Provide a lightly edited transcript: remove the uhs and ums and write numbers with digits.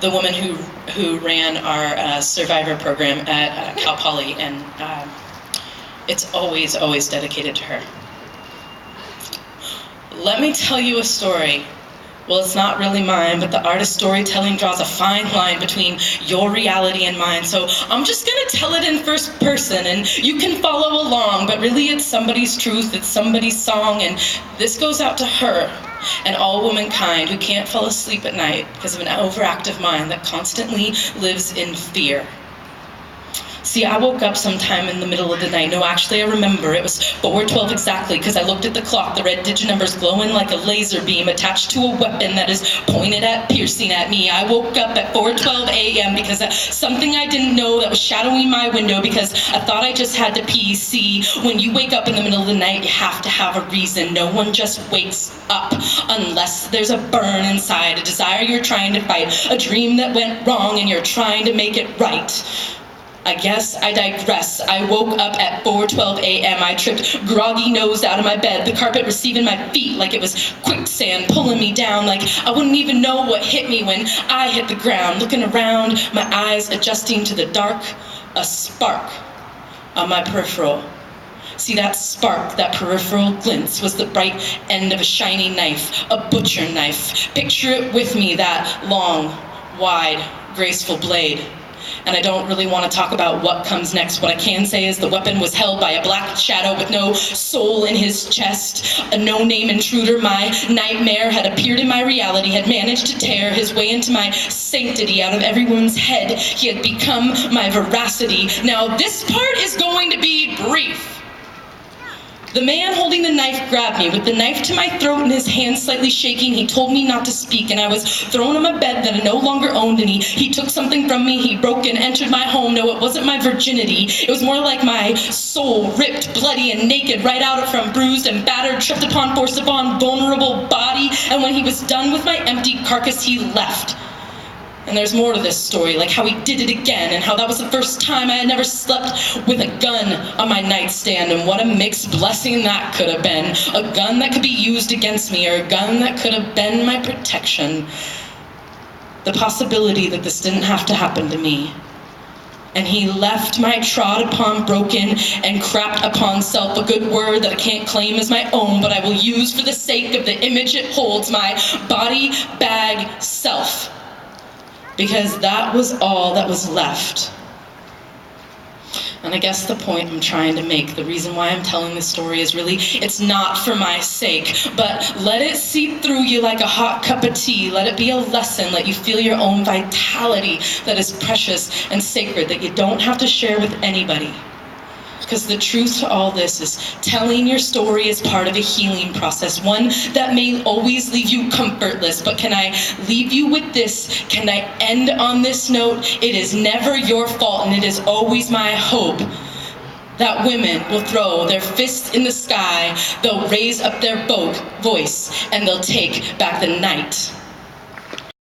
the woman who ran our Survivor program at Cal Poly, and it's always, always dedicated to her. Let me tell you a story. Well, it's not really mine, but the art of storytelling draws a fine line between your reality and mine. So I'm just gonna tell it in first person, and you can follow along, but really it's somebody's truth, it's somebody's song, and this goes out to her and all womankind who can't fall asleep at night because of an overactive mind that constantly lives in fear. See, I woke up sometime in the middle of the night. No, actually, I remember. It was 4:12 exactly, because I looked at the clock, the red digit numbers glowing like a laser beam attached to a weapon that is pointed at, piercing at me. I woke up at 4:12 a.m. because something I didn't know that was shadowing my window, because I thought I just had to pee. See, when you wake up in the middle of the night, you have to have a reason. No one just wakes up unless there's a burn inside, a desire you're trying to fight, a dream that went wrong and you're trying to make it right. I guess I digress. I woke up at 4:12 a.m. I tripped groggy-nosed out of my bed, the carpet receiving my feet like it was quicksand, pulling me down like I wouldn't even know what hit me when I hit the ground. Looking around, my eyes adjusting to the dark, a spark on my peripheral. See, that spark, that peripheral glints, was the bright end of a shiny knife, a butcher knife. Picture it with me, that long, wide, graceful blade. And I don't really want to talk about what comes next. What I can say is the weapon was held by a black shadow with no soul in his chest. A no-name intruder, my nightmare, had appeared in my reality, had managed to tear his way into my sanctity out of everyone's head. He had become my veracity. Now, this part is going to be brief. The man holding the knife grabbed me. With the knife to my throat and his hand slightly shaking, he told me not to speak, and I was thrown on my bed that I no longer owned, and he took something from me. He broke and entered my home. No, it wasn't my virginity. It was more like my soul, ripped, bloody, and naked, right out from bruised and battered, tripped upon, forced upon, vulnerable body. And when he was done with my empty carcass, he left. And there's more to this story, like how he did it again, and how that was the first time I had never slept with a gun on my nightstand, and what a mixed blessing that could have been. A gun that could be used against me, or a gun that could have been my protection. The possibility that this didn't have to happen to me. And he left my trod upon, broken, and crapped upon self, a good word that I can't claim as my own, but I will use for the sake of the image it holds, my body bag self. Because that was all that was left. And I guess the point I'm trying to make, the reason why I'm telling this story is really, it's not for my sake, but let it seep through you like a hot cup of tea. Let it be a lesson. Let you feel your own vitality that is precious and sacred, that you don't have to share with anybody. Because the truth to all this is telling your story is part of a healing process, one that may always leave you comfortless. But can I leave you with this? Can I end on this note? It is never your fault, and it is always my hope that women will throw their fists in the sky, they'll raise up their voice, and they'll take back the night.